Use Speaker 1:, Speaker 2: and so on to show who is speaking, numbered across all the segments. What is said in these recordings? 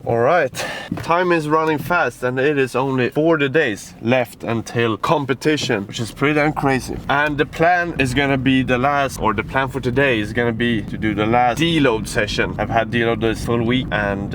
Speaker 1: Alright, time is running fast and it is only 40 days left until competition, which is pretty damn crazy. And the plan is gonna be the plan for today is gonna be to do the last deload session. I've had deload this full week and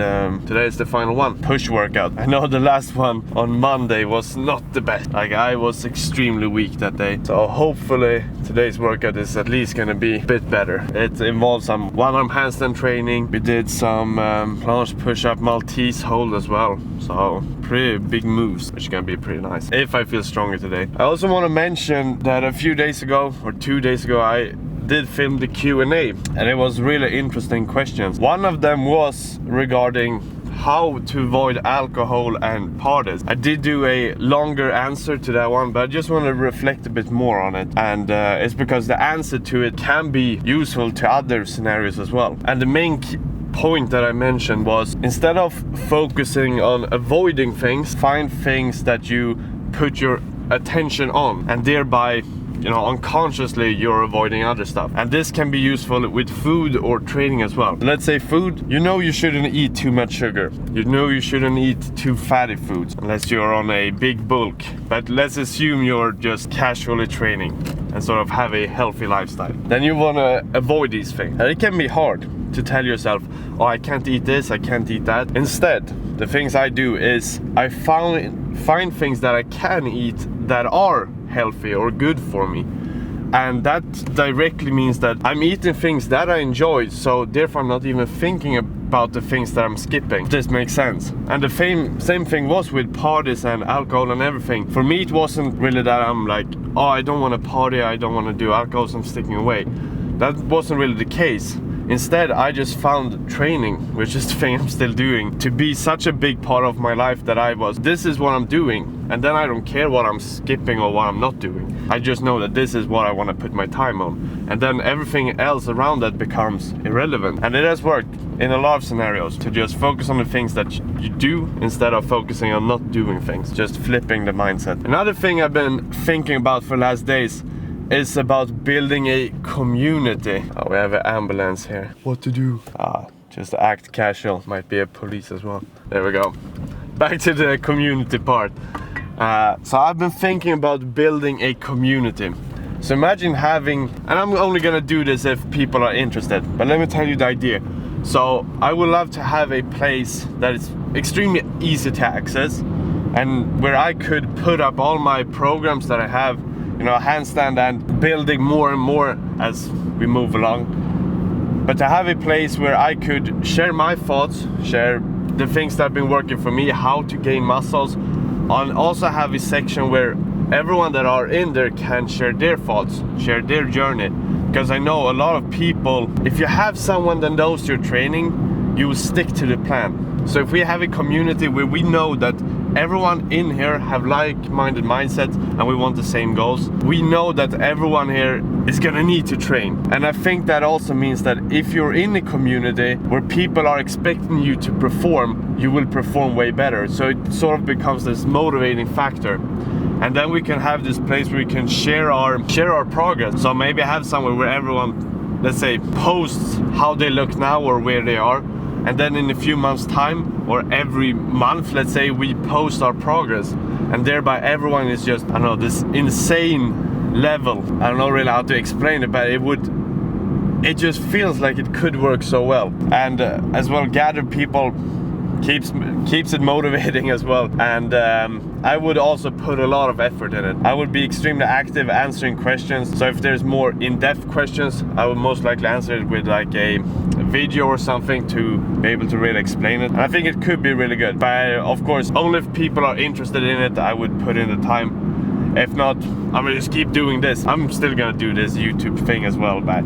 Speaker 1: today is the final one, push workout. I know the last one on Monday was not the best. Like, I was extremely weak that day. So hopefully today's workout is at least gonna be a bit better. It involves some one-arm handstand training. We did some planche push-up Maltese hold as well. So pretty big moves, which is gonna be pretty nice if I feel stronger today. I also want to mention that a few days ago or 2 days ago I did film the Q&A and it was really interesting questions. One of them was regarding how to avoid alcohol and parties. I did do a longer answer to that one, but I just want to reflect a bit more on it. And it's because the answer to it can be useful to other scenarios as well. And the main point that I mentioned was, instead of focusing on avoiding things, find things that you put your attention on, and thereby, you know, unconsciously you're avoiding other stuff. And this can be useful with food or training as well. Let's say food, you know you shouldn't eat too much sugar. You know you shouldn't eat too fatty foods unless you're on a big bulk. But let's assume you're just casually training and sort of have a healthy lifestyle. Then you want to avoid these things. And it can be hard to tell yourself, oh, I can't eat this, I can't eat that. Instead, the things I do is I find things that I can eat that are healthy or good for me, and that directly means that I'm eating things that I enjoy, so therefore I'm not even thinking about the things that I'm skipping. This makes sense. And the same thing was with parties and alcohol and everything. For me, it wasn't really that I'm like, oh, I don't want to party, I don't want to do alcohol, so I'm sticking away. That wasn't really the case. Instead, I just found training, which is the thing I'm still doing, to be such a big part of my life that this is what I'm doing. And then I don't care what I'm skipping or what I'm not doing. I just know that this is what I want to put my time on. And then everything else around that becomes irrelevant. And it has worked in a lot of scenarios to just focus on the things that you do instead of focusing on not doing things. Just flipping the mindset. Another thing I've been thinking about for the last days is about building a community. Oh, we have an ambulance here. What to do? Just act casual. Might be a police as well. There we go. Back to the community part. So I've been thinking about building a community. So imagine having, and I'm only gonna do this if people are interested, but let me tell you the idea. So I would love to have a place that is extremely easy to access and where I could put up all my programs that I have, you know, handstand, and building more and more as we move along. But to have a place where I could share my thoughts, share the things that have been working for me, how to gain muscles, and also have a section where everyone that are in there can share their thoughts, share their journey. Because I know a lot of people, if you have someone that knows your training, you will stick to the plan. So if we have a community where we know that everyone in here have like-minded mindsets and we want the same goals, we know that everyone here is gonna need to train. And I think that also means that if you're in a community where people are expecting you to perform, you will perform way better. So it sort of becomes this motivating factor. And then we can have this place where we can share our progress. So maybe have somewhere where everyone, let's say, posts how they look now or where they are. And then in a few months time, or every month, let's say, we post our progress. And thereby everyone is just, I don't know, this insane level. I don't know really how to explain it, but it just feels like it could work so well. And as well, gather people keeps it motivating as well. And I would also put a lot of effort in it. I would be extremely active answering questions. So if there's more in-depth questions, I would most likely answer it with like a video or something to be able to really explain it. And I think it could be really good. But of course, only if people are interested in it, I would put in the time. If not, I'm gonna just keep doing this. I'm still gonna do this YouTube thing as well, but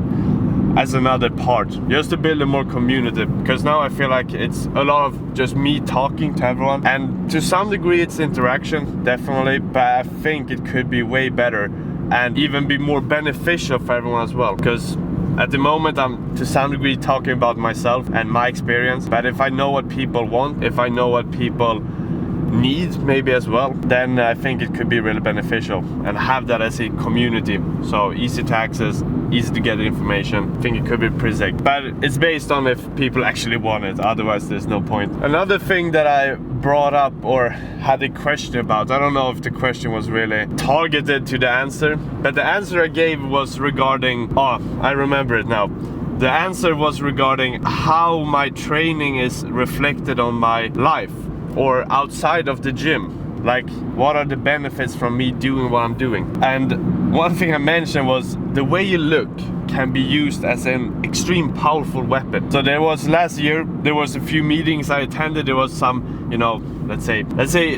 Speaker 1: as another part, just to build a more community, because now I feel like it's a lot of just me talking to everyone, and to some degree it's interaction, definitely, but I think it could be way better and even be more beneficial for everyone as well, because at the moment I'm to some degree talking about myself and my experience. But if I know what people want, if I know what people need maybe as well, then I think it could be really beneficial and have that as a community. So easy to access, easy to get information. I think it could be pretty sick, but it's based on if people actually want it, otherwise there's no point. Another thing that I brought up or had a question about, I don't know if the question was really targeted to the answer, but the answer I gave was regarding, oh, I remember it now. The answer was regarding how my training is reflected on my life or outside of the gym. Like, what are the benefits from me doing what I'm doing? And one thing I mentioned was the way you look can be used as an extreme powerful weapon. So there was last year, there was a few meetings I attended. There was some, you know, let's say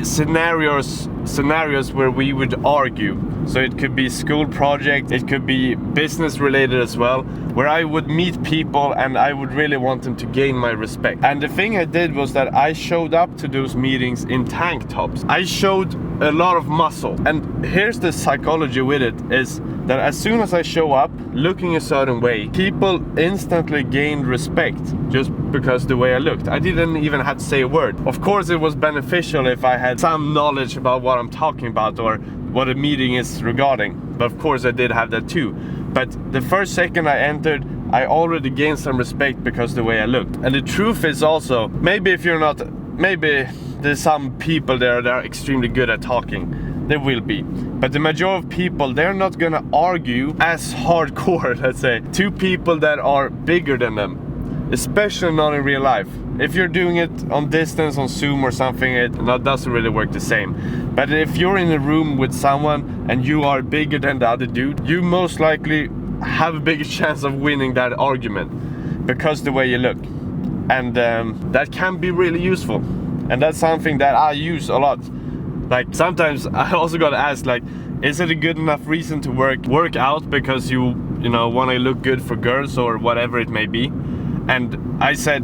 Speaker 1: scenarios where we would argue. So it could be school project, it could be business related as well, where I would meet people and I would really want them to gain my respect. And the thing I did was that I showed up to those meetings in tank tops. I showed a lot of muscle. And here's the psychology with it, is that as soon as I show up looking a certain way, people instantly gained respect just because the way I looked. I didn't even have to say a word. Of course it was beneficial if I had some knowledge about what I'm talking about or what a meeting is regarding, but of course I did have that too. But the first second I entered, I already gained some respect because the way I looked. And the truth is also, maybe if you're not, maybe there's some people there that are extremely good at talking. There will be, but the majority of people, they're not gonna argue as hardcore, let's say, to people that are bigger than them, especially not in real life. If you're doing it on distance, on Zoom or something, it doesn't really work the same. But if you're in a room with someone and you are bigger than the other dude, you most likely have a bigger chance of winning that argument because the way you look. And that can be really useful. And that's something that I use a lot. Like sometimes I also got asked, like, is it a good enough reason to work out because you know, want to look good for girls or whatever it may be? And I said,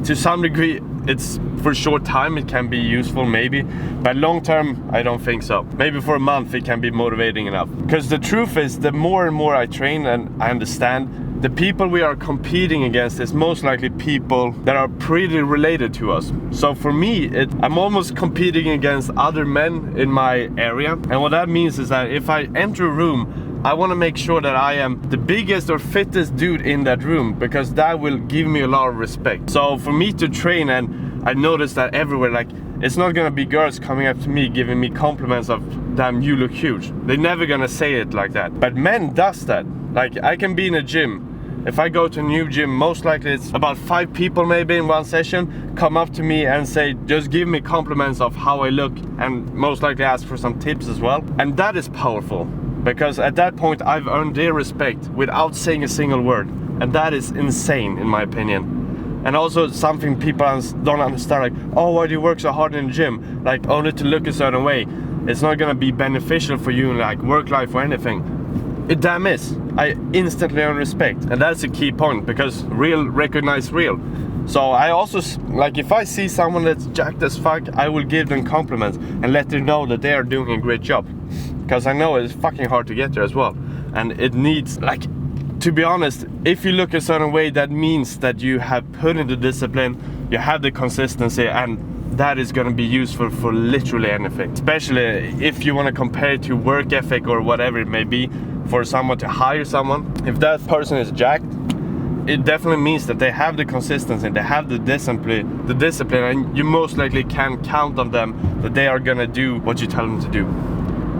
Speaker 1: to some degree, it's for a short time, it can be useful maybe, but long term, I don't think so. Maybe for a month, it can be motivating enough. Because the truth is, the more and more I train and I understand, the people we are competing against is most likely people that are pretty related to us. So for me, I'm almost competing against other men in my area. And what that means is that if I enter a room, I want to make sure that I am the biggest or fittest dude in that room, because that will give me a lot of respect. So for me to train, and I noticed that everywhere, like, it's not gonna be girls coming up to me giving me compliments of, damn, you look huge. They're never gonna say it like that. But men does that. Like, I can be in a gym. If I go to a new gym, most likely it's about 5 people maybe in one session come up to me and say, just give me compliments of how I look, and most likely ask for some tips as well. And that is powerful, because at that point I've earned their respect without saying a single word. And that is insane in my opinion. And also something people don't understand, like, oh, why do you work so hard in the gym? Like, only to look a certain way. It's not gonna be beneficial for you in like work life or anything. It damn is. I instantly earn respect. And that's a key point, because real recognize real. So I also, like, if I see someone that's jacked as fuck, I will give them compliments and let them know that they are doing a great job. Because I know it's fucking hard to get there as well. And it needs, like, to be honest, if you look a certain way, that means that you have put in the discipline, you have the consistency, and that is going to be useful for literally anything. Especially if you want to compare it to work ethic or whatever it may be, for someone to hire someone. If that person is jacked, it definitely means that they have the consistency, they have the discipline, and you most likely can count on them that they are going to do what you tell them to do.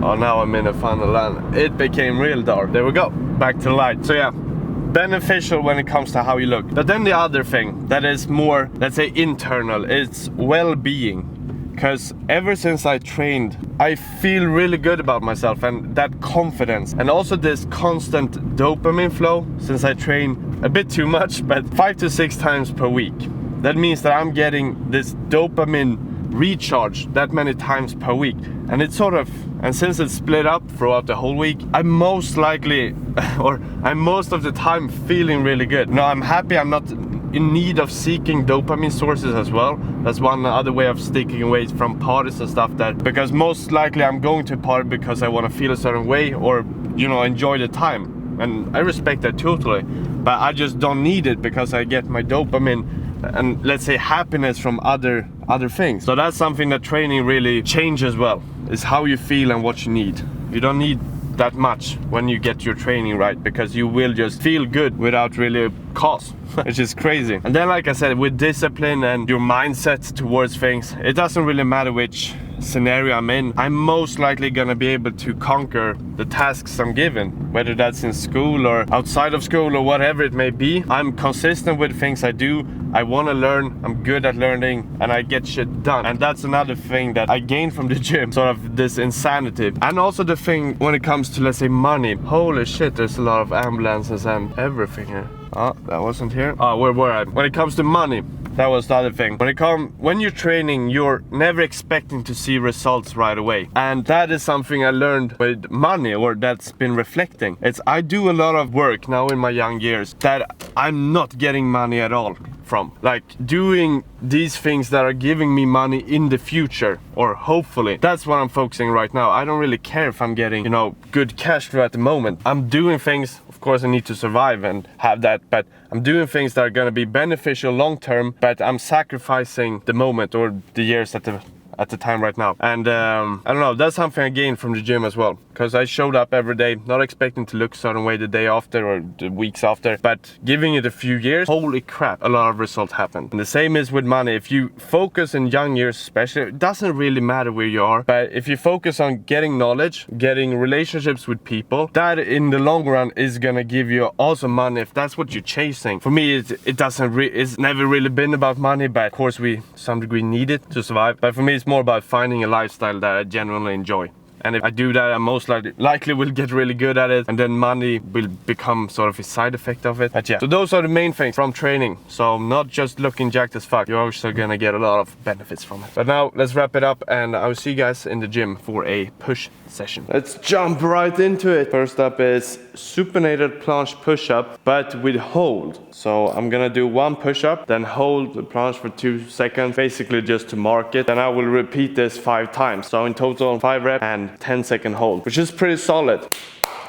Speaker 1: Oh, now I'm in a funnel and it became real dark. There we go, back to light. So yeah, beneficial when it comes to how you look. But then the other thing that is more, let's say, internal, it's well-being. Because ever since I trained, I feel really good about myself, and that confidence, and also this constant dopamine flow, since I train a bit too much, but 5 to 6 times per week. That means that I'm getting this dopamine recharge that many times per week, and it's sort of, and since it's split up throughout the whole week, I'm most likely, or I'm most of the time feeling really good. No, I'm happy. I'm not in need of seeking dopamine sources as well. That's one other way of sticking away from parties and stuff, that because most likely I'm going to a party because I want to feel a certain way, or, you know, enjoy the time, and I respect that totally. But I just don't need it because I get my dopamine and let's say happiness from other things. So that's something that training really changes well, is how you feel and what you need. You don't need that much when you get your training right, because you will just feel good without really a cause, which is crazy. And then, like I said, with discipline and your mindset towards things, it doesn't really matter which scenario I'm in. I'm most likely gonna be able to conquer the tasks I'm given, whether that's in school or outside of school or whatever it may be. I'm consistent with things I do. I want to learn, I'm good at learning, and I get shit done. And that's another thing that I gained from the gym, sort of this insanity. And also the thing when it comes to, let's say, money. Holy shit, there's a lot of ambulances and everything here. Oh, that wasn't here. Oh, where were I? When it comes to money, that was the other thing. When you're training, you're never expecting to see results right away. And that is something I learned with money, or that's been reflecting. I do a lot of work now in my young years that I'm not getting money at all from. Like doing these things that are giving me money in the future, or hopefully. That's what I'm focusing right now. I don't really care if I'm getting, good cash flow at the moment. I'm doing things, of course I need to survive and have that, but I'm doing things that are gonna be beneficial long term, but I'm sacrificing the moment or the years at the time right now. And I don't know, that's something I gained from the gym as well, because I showed up every day not expecting to look a certain way the day after or the weeks after, but giving it a few years, holy crap, a lot of results happen. And the same is with money. If you focus in young years especially, it doesn't really matter where you are, but if you focus on getting knowledge, getting relationships with people, that in the long run is gonna give you also money if that's what you're chasing. For me, it's never really been about money, but of course we to some degree need it to survive. But for me, it's more about finding a lifestyle that I genuinely enjoy. And if I do that, I most likely will get really good at it, and then money will become sort of a side effect of it. But yeah, so those are the main things from training. So not just looking jacked as fuck, you're also gonna get a lot of benefits from it. But now let's wrap it up, and I will see you guys in the gym for a push session. Let's jump right into it. First up is supinated planche push-up, but with hold. So I'm gonna do one push-up, then hold the planche for 2 seconds, basically just to mark it. Then I will repeat this 5 times. So in total 5 reps and 10-second hold, which is pretty solid.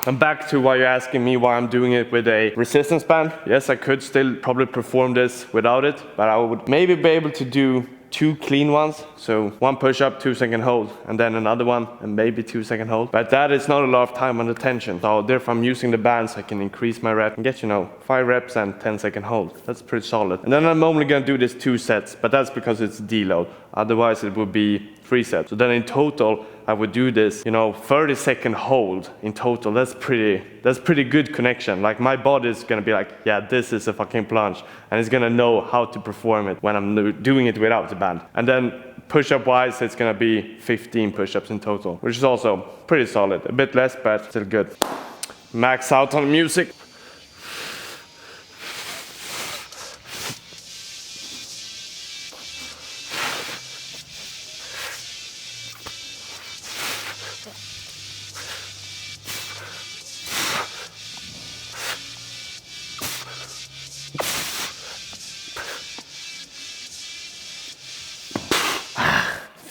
Speaker 1: And back to why you're asking me why I'm doing it with a resistance band. Yes, I could still probably perform this without it, but I would maybe be able to do 2 clean ones. So 1 push-up, 2-second hold, and then another one, and maybe 2-second hold. But that is not a lot of time under tension. So therefore I'm using the bands, I can increase my rep and get, 5 reps and 10-second hold. That's pretty solid. And then I'm only gonna do this 2 sets, but that's because it's deload. Otherwise it would be 3 sets. So then in total, I would do this, 30-second hold in total. That's pretty good connection. Like my body is gonna be like, yeah, this is a fucking planche, and it's gonna know how to perform it when I'm doing it without the band. And then push-up wise, it's gonna be 15 push-ups in total, which is also pretty solid. A bit less, but still good. Max out on the music.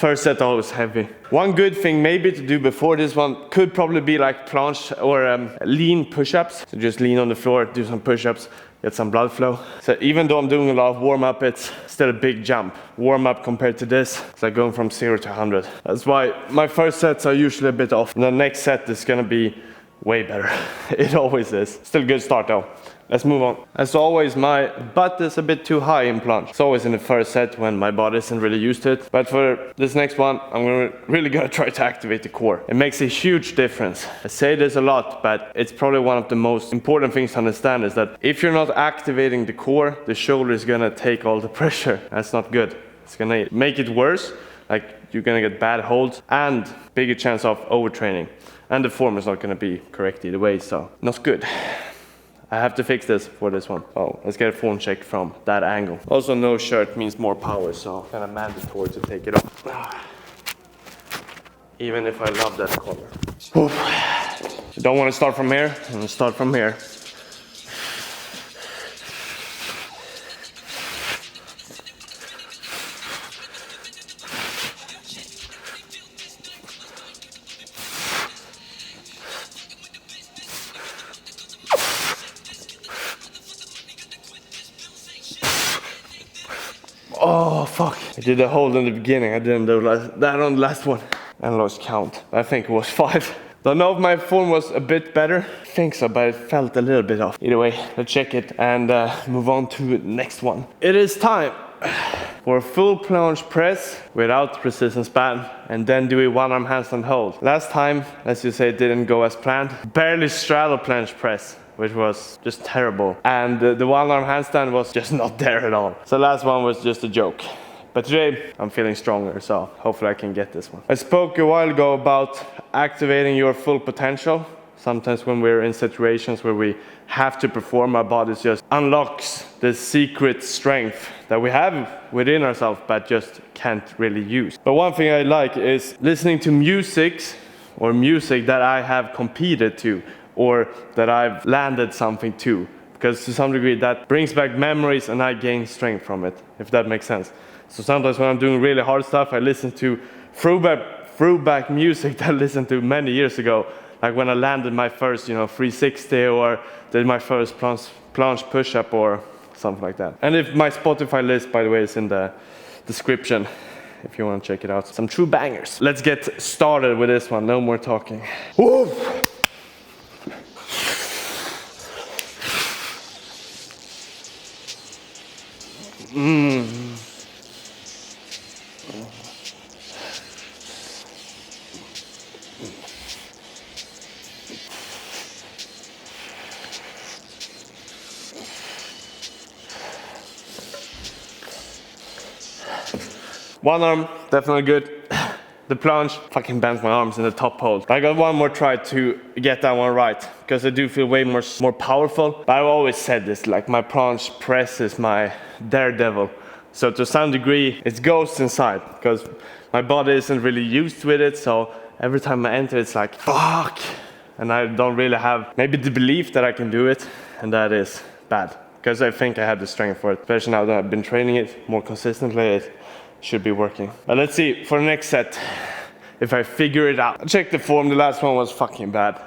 Speaker 1: First set always heavy. One good thing maybe to do before this one could probably be like planche or lean push-ups. So just lean on the floor, do some push-ups, get some blood flow. So even though I'm doing a lot of warm-up, it's still a big jump. Warm-up compared to this, it's like going from 0 to 100. That's why my first sets are usually a bit off. And the next set is gonna be way better. It always is. Still a good start though. Let's move on. As always, my butt is a bit too high in planche. It's always in the first set when my body isn't really used to it. But for this next one, I'm really gonna try to activate the core. It makes a huge difference. I say this a lot, but it's probably one of the most important things to understand is that if you're not activating the core, the shoulder is gonna take all the pressure. That's not good. It's gonna make it worse. Like you're gonna get bad holds and bigger chance of overtraining. And the form is not gonna be correct either way, so not good. I have to fix this for this one. Oh, let's get a form check from that angle. Also, no shirt means more power, so kind of mandatory to take it off. Even if I love that color. You don't want to start from here, I'm gonna start from here. fuck. I did a hold in the beginning. I didn't do that on the last one. And lost count. I think it was 5. Don't know if my form was a bit better. I think so, but it felt a little bit off. Either way, let's check it and move on to the next one. It is time for a full planche press without resistance band, and then do a one-arm handstand hold. Last time, as you say, it didn't go as planned. Barely straddle planche press, which was just terrible. And the one-arm handstand was just not there at all. So last one was just a joke. But today, I'm feeling stronger, so hopefully I can get this one. I spoke a while ago about activating your full potential. Sometimes when we're in situations where we have to perform, our body just unlocks the secret strength that we have within ourselves, but just can't really use. But one thing I like is listening to music that I have competed to, or that I've landed something to. Because to some degree, that brings back memories and I gain strength from it, if that makes sense. So sometimes when I'm doing really hard stuff, I listen to throwback music that I listened to many years ago. Like when I landed my first, 360, or did my first planche push-up or something like that. And if my Spotify list, by the way, is in the description, if you want to check it out. Some true bangers. Let's get started with this one. No more talking. Woo! One arm, definitely good. The planche, fucking bent my arms in the top hold. I got one more try to get that one right, because I do feel way more powerful. But I've always said this, like my planche press is my daredevil. So to some degree, it goes inside, because my body isn't really used with it. So every time I enter, it's like, fuck. And I don't really have maybe the belief that I can do it, and that is bad. Because I think I have the strength for it, especially now that I've been training it more consistently. It should be working. But let's see for the next set if I figure it out. I checked the form. The last one was fucking bad.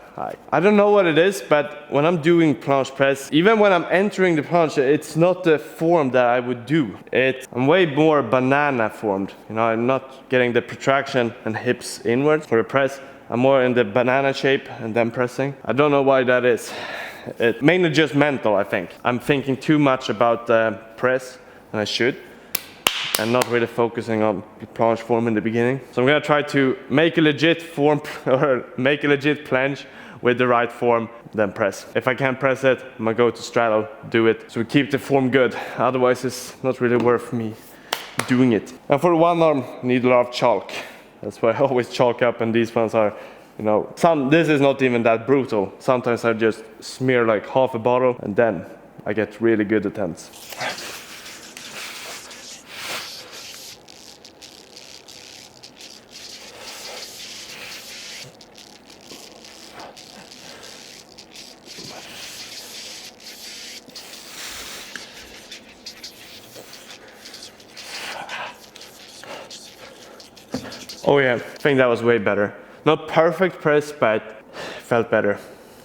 Speaker 1: I don't know what it is, but when I'm doing planche press, even when I'm entering the planche, it's not the form that I would do. I'm way more banana formed. I'm not getting the protraction and hips inward for the press. I'm more in the banana shape and then pressing. I don't know why that is. It's mainly just mental, I think. I'm thinking too much about the press, and I should, and not really focusing on the planche form in the beginning. So I'm gonna try to make a legit form, or make a legit planche with the right form, then press. If I can't press it, I'm gonna go to straddle, do it, so we keep the form good. Otherwise, it's not really worth me doing it. And for one arm, I need a lot of chalk. That's why I always chalk up, and these ones are, this is not even that brutal. Sometimes I just smear like half a bottle, and then I get really good attempts. Oh yeah, I think that was way better. Not perfect press, but felt better.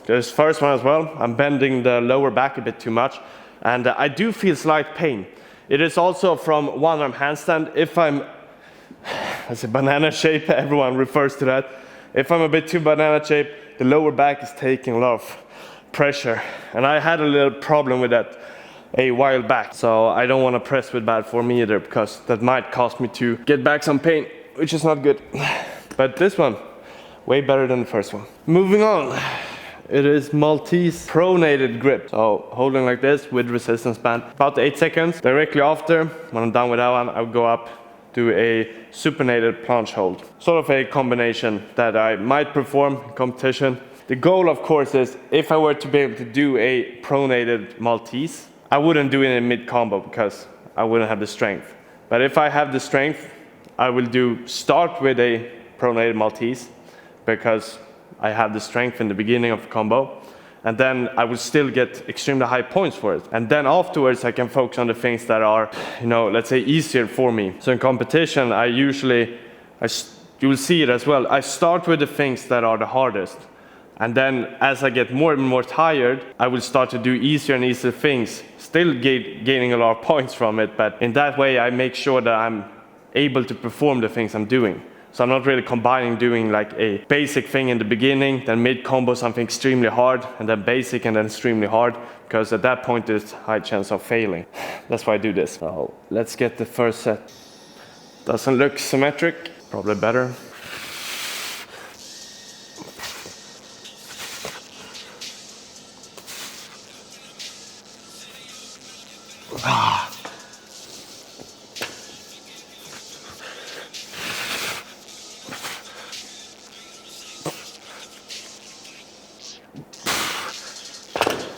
Speaker 1: This first one as well, I'm bending the lower back a bit too much, and I do feel slight pain. It is also from one-arm handstand. If I'm, as a banana shape, everyone refers to that. If I'm a bit too banana shape, the lower back is taking a lot of pressure. And I had a little problem with that a while back. So I don't want to press with bad form either, because that might cause me to get back some pain, which is not good. But this one, way better than the first one. Moving on. It is Maltese pronated grip. So holding like this with resistance band. About 8 seconds. Directly after, when I'm done with that one, I'll go up, do a supinated planche hold. Sort of a combination that I might perform in competition. The goal, of course, is if I were to be able to do a pronated Maltese, I wouldn't do it in mid-combo because I wouldn't have the strength. But if I have the strength, I will start with a pronated Maltese because I have the strength in the beginning of the combo, and then I will still get extremely high points for it. And then afterwards I can focus on the things that are, let's say easier for me. So in competition, you will see it as well, I start with the things that are the hardest, And then as I get more and more tired, I will start to do easier and easier things, still gaining a lot of points from it, but in that way I make sure that I'm able to perform the things I'm doing. So I'm not really combining doing like a basic thing in the beginning, then mid-combo something extremely hard, and then basic and then extremely hard, because at that point there's high chance of failing. That's why I do this. So let's get the first set. Doesn't look symmetric, probably better.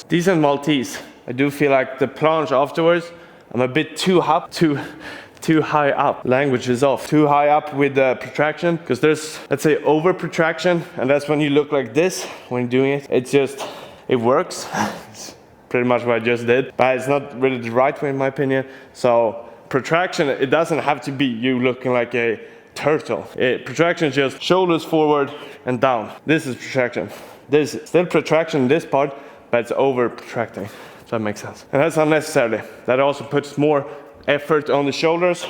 Speaker 1: Decent Maltese. I do feel like the planche afterwards, I'm a bit too high up. Language is off. Too high up with the protraction, because there's, let's say, over protraction, and that's when you look like this when doing it. It's just, it works. It's pretty much what I just did, but it's not really the right way in my opinion. So protraction, it doesn't have to be you looking like a turtle. Protraction is just shoulders forward and down. This is protraction. There's still protraction in this part, but it's over protracting, if that makes sense. And that's unnecessarily. That also puts more effort on the shoulders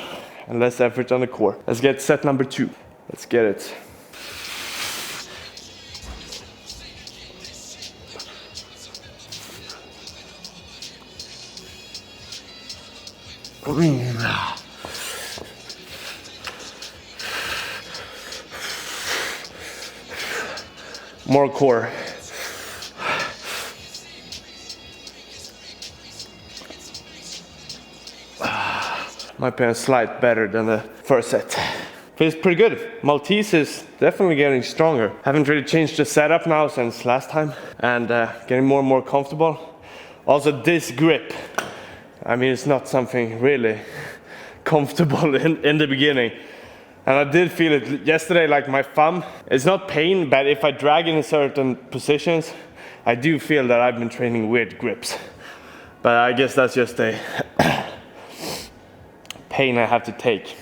Speaker 1: and less effort on the core. Let's get set number 2. Let's get it. More core. Might be a slight better than the first set. Feels pretty good. Maltese is definitely getting stronger. Haven't really changed the setup now since last time, and getting more and more comfortable. Also this grip, I mean, it's not something really comfortable in the beginning. And I did feel it yesterday, like my thumb. It's not pain, but if I drag in certain positions, I do feel that I've been training weird grips. But I guess that's just a pain I have to take,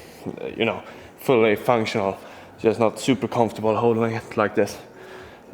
Speaker 1: you know, fully functional, just not super comfortable holding it like this.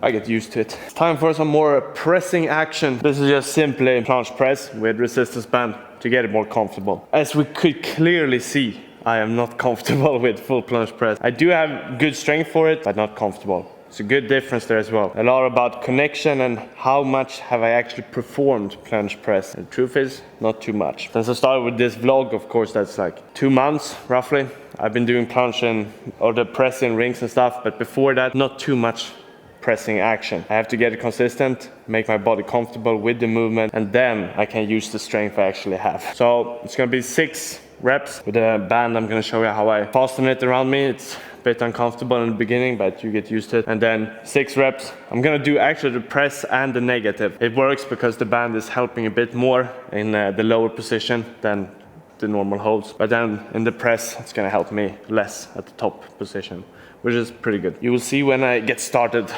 Speaker 1: I get used to it. It's time for some more pressing action. This is just simply planche press with resistance band to get it more comfortable. As we could clearly see, I am not comfortable with full planche press. I do have good strength for it, but not comfortable. It's a good difference there as well. A lot about connection and how much have I actually performed planche press. And the truth is, not too much. Since I started with this vlog, of course, that's like 2 months, roughly. I've been doing planche or the press in rings and stuff, but before that, not too much pressing action. I have to get it consistent, make my body comfortable with the movement, and then I can use the strength I actually have. So it's gonna be 6 reps with a band. I'm gonna show you how I fasten it around me. It's a bit uncomfortable in the beginning, but you get used to it. And then 6 reps. I'm gonna do actually the press and the negative. It works because the band is helping a bit more in the lower position than the normal holds. But then in the press, it's gonna help me less at the top position, which is pretty good. You will see when I get started.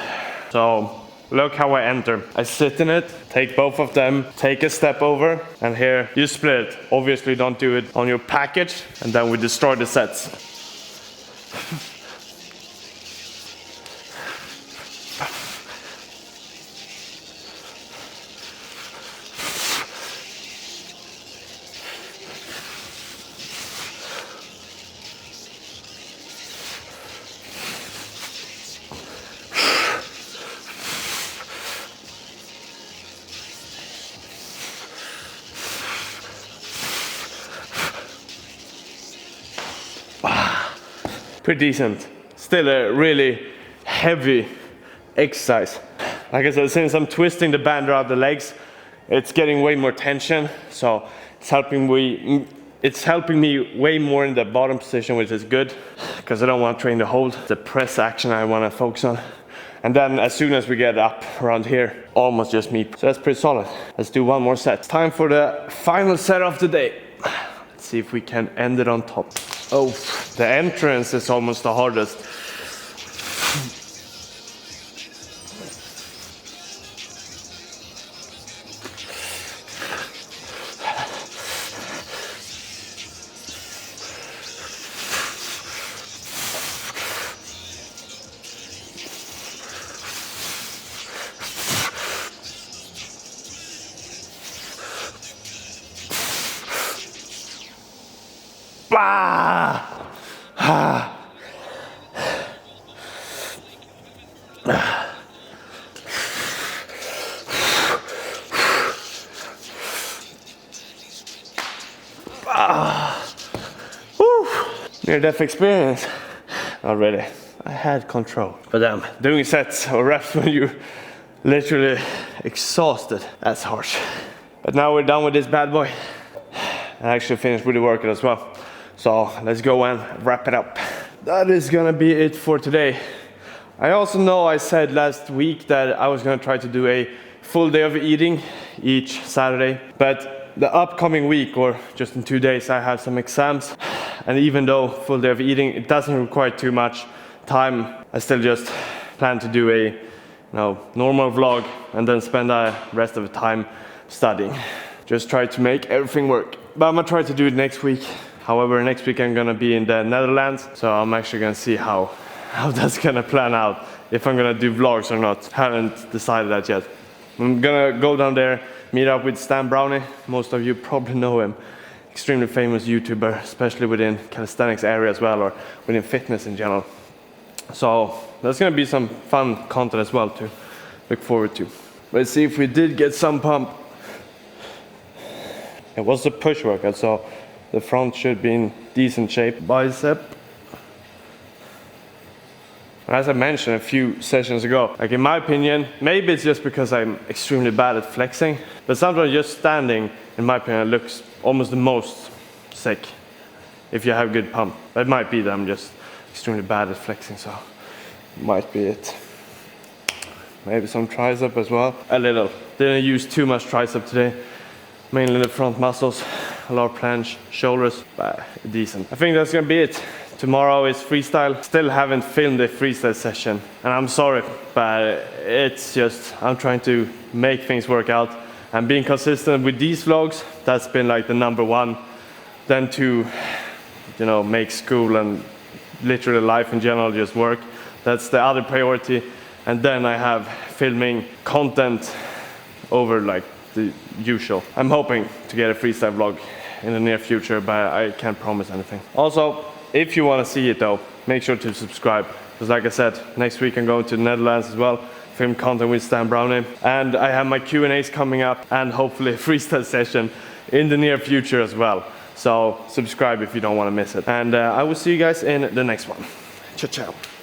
Speaker 1: So look how I enter. I sit in it, take both of them, take a step over, and here you split it. Obviously don't do it on your package, and then we destroy the sets. Pretty decent. Still a really heavy exercise. Like I said, since I'm twisting the band around the legs, it's getting way more tension. So it's helping me way more in the bottom position, which is good, because I don't want to train the hold. The press action I want to focus on. And then as soon as we get up around here, almost just me. So that's pretty solid. Let's do one more set. Time for the final set of the day. Let's see if we can end it on top. Oh, the entrance is almost the hardest. Near-death experience. Not really. I had control. But damn, doing sets or reps when you're literally exhausted, that's harsh. But now we're done with this bad boy. I actually finished with the workout as well. So let's go and wrap it up. That is gonna be it for today. I also know I said last week that I was gonna try to do a full day of eating each Saturday, but the upcoming week, or just in 2 days, I have some exams. And even though full day of eating, it doesn't require too much time, I still just plan to do a normal vlog and then spend the rest of the time studying. Just try to make everything work. But I'm gonna try to do it next week. However, next week I'm gonna be in the Netherlands, so I'm actually gonna see how that's gonna plan out, if I'm gonna do vlogs or not. Haven't decided that yet. I'm gonna go down there, meet up with Stan Brownie. Most of you probably know him. Extremely famous YouTuber, especially within calisthenics area as well, or within fitness in general. So that's gonna be some fun content as well to look forward to. Let's see if we did get some pump. It was a push workout, so the front should be in decent shape. Bicep. As I mentioned a few sessions ago, like in my opinion, maybe it's just because I'm extremely bad at flexing, but sometimes just standing, in my opinion, looks almost the most sick if you have good pump. It might be that I'm just extremely bad at flexing, so might be it. Maybe some tricep as well. A little. Didn't use too much tricep today. Mainly the front muscles, a lot of planche, shoulders, but decent. I think that's gonna be it. Tomorrow is freestyle. Still haven't filmed a freestyle session, and I'm sorry, but it's just, I'm trying to make things work out. And being consistent with these vlogs, that's been like the number one. Then to, make school and literally life in general just work. That's the other priority. And then I have filming content over like the usual. I'm hoping to get a freestyle vlog in the near future, but I can't promise anything. Also, if you want to see it though, make sure to subscribe. Because like I said, next week I'm going to the Netherlands as well. Film content with Stan Brownie. And I have my Q&As coming up and hopefully a freestyle session in the near future as well. So subscribe if you don't want to miss it. And I will see you guys in the next one. Ciao, ciao.